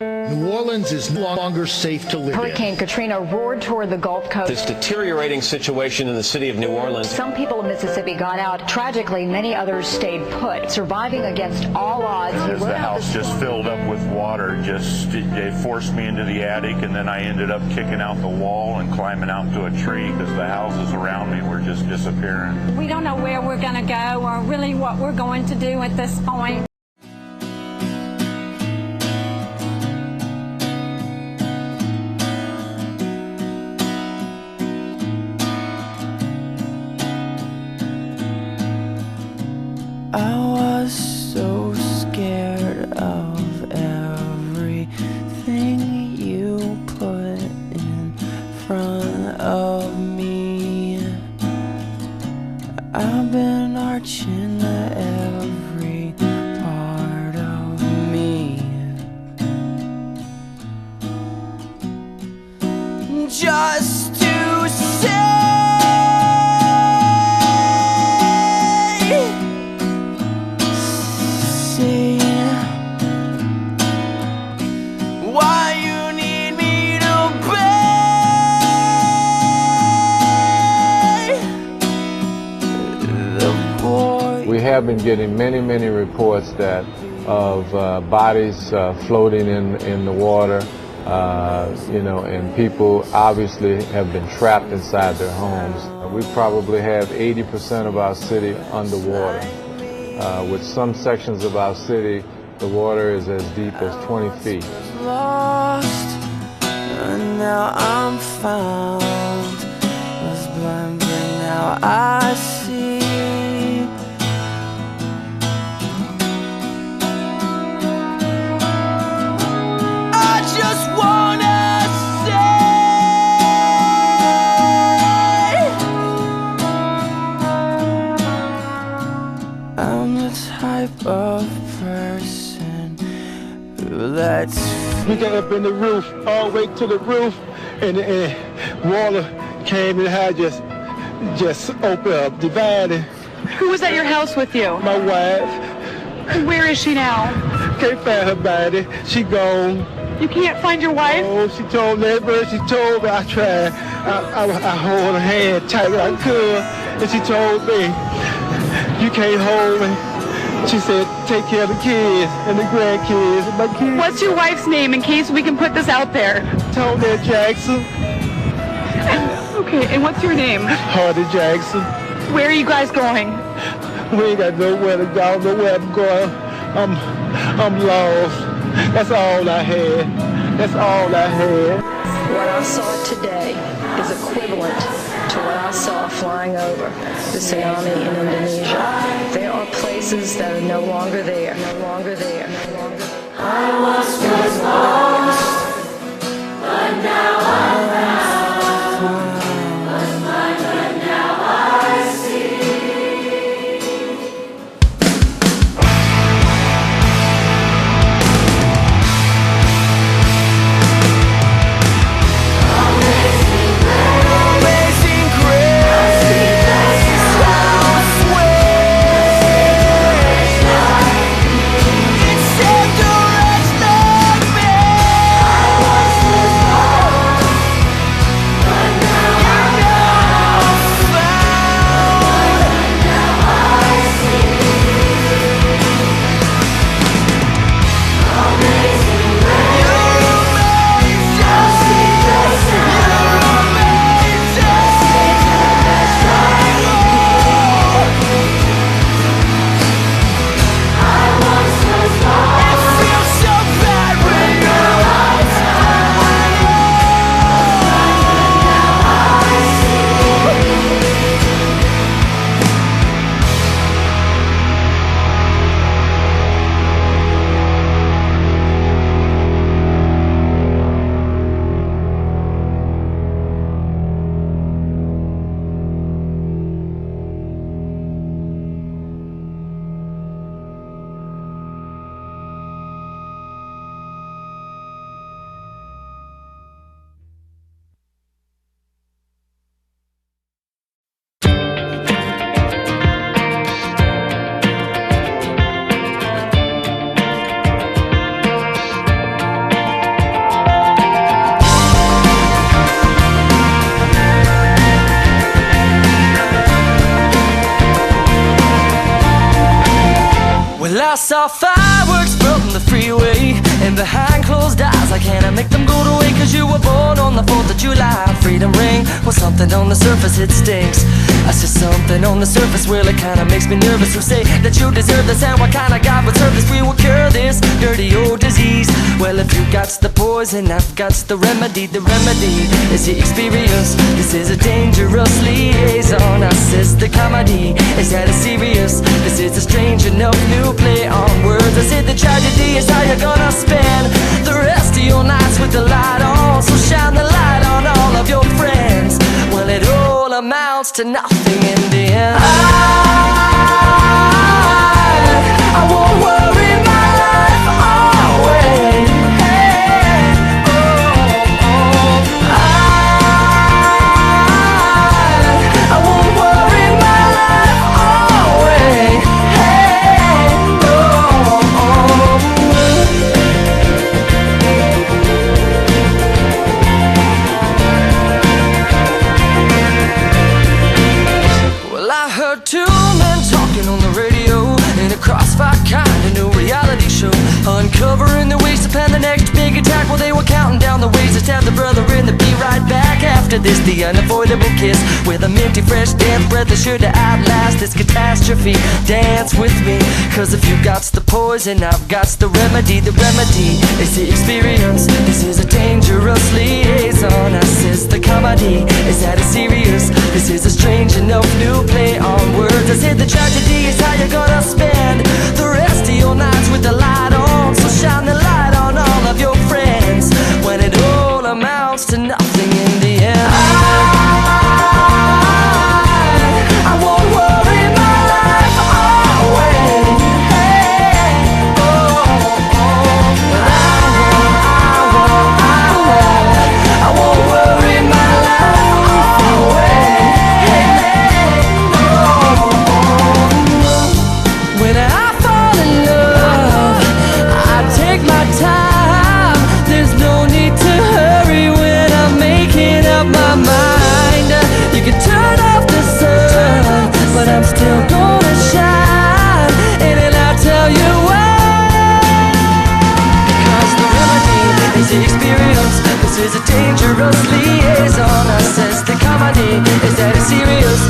New Orleans is no longer safe to live Hurricane in. Katrina roared toward the Gulf Coast. This deteriorating situation in the city of New Orleans. Some people in Mississippi got out. Tragically, many others stayed put, surviving against all odds. As the house just filled up with water, they forced me into the attic, and then I ended up kicking out the wall and climbing out to a tree because the houses around me were just disappearing. We don't know where we're going to go or really what we're going to do at this point. I was so scared of everything you put in front of me. I've been arching every part of me just to say why you need me to pay the boy. We have been getting many reports that of bodies floating in the water, and people obviously have been trapped inside their homes. We probably have 80% of our city underwater. With some sections of our city, the water is as deep as 20 feet. Lost, and now I'm found. Was blind, but now I see. I just wanna say I'm the type of person who lets. We got up in the roof, all the way to the roof, and water came and had just opened up, divided. Who was at your house with you? My wife. Where is she now? Can't find her body. She gone. You can't find your wife? Oh, she told me, she told me. I tried. I hold her hand tight as I could, and she told me, you can't hold me. She said, take care of the kids and the grandkids and my kids. What's your wife's name in case we can put this out there? Tony Jackson. Okay, and what's your name? Hardy Jackson. Where are you guys going? We ain't got nowhere to go, nowhere I'm going. I'm lost. That's all I had. That's all I had. What I saw today is equivalent to what I saw flying over the tsunami in Indonesia. There are places that are no longer there, no longer there, no longer there. I was lost, but now I'm found. Was blind, but now I see. It's said to rest like me. I saw fireworks from the freeway, and behind closed eyes I can't make them go away. Cause you were born on the 4th of July. Freedom ring, well something on the surface it stinks. I see something on the surface, well it kinda makes me nervous. Who say that you deserve this, and what kind of God would serve this? We will cure this dirty old disease. Well, if you got the poison, I've got the remedy. The remedy is the experience. This is a dangerous liaison. I says the comedy, is that a serious? This is a strange enough new play on words. I said the tragedy is how you're gonna spend the rest of your nights with the light on. So shine the light on all of your friends. Well, it all amounts to nothing in the end. I won't worry my life away. I won't worry my life away. Well, I heard two men talking on the radio in a crossfire kind of new reality show, uncovering the ways to plan the next big attack. Well, they were counting down the ways to stab the brother in the be right back after this. The unavoidable kiss with a minty fresh damp breath is sure to outlast this catastrophe. Dance with me, cause if you got the poison, I've got the remedy. The remedy is the experience. This is a dangerous liaison. I says the comedy, is that a serious? This is a strange enough new play on words. I said the tragedy is how you're gonna spend the rest of your nights with the light on. So shine the light on all of your friends when it all amounts to nothing in the end. I won't worry my life away. I won't worry my life away. When I fall in love, I take my time. There's no need to hurry when I'm making up my mind. You can turn off the sun, but I'm still gonna shine. And I'll tell you why. Because the remedy is the experience. This is a dangerous liaison. I says the comedy, is that a serious?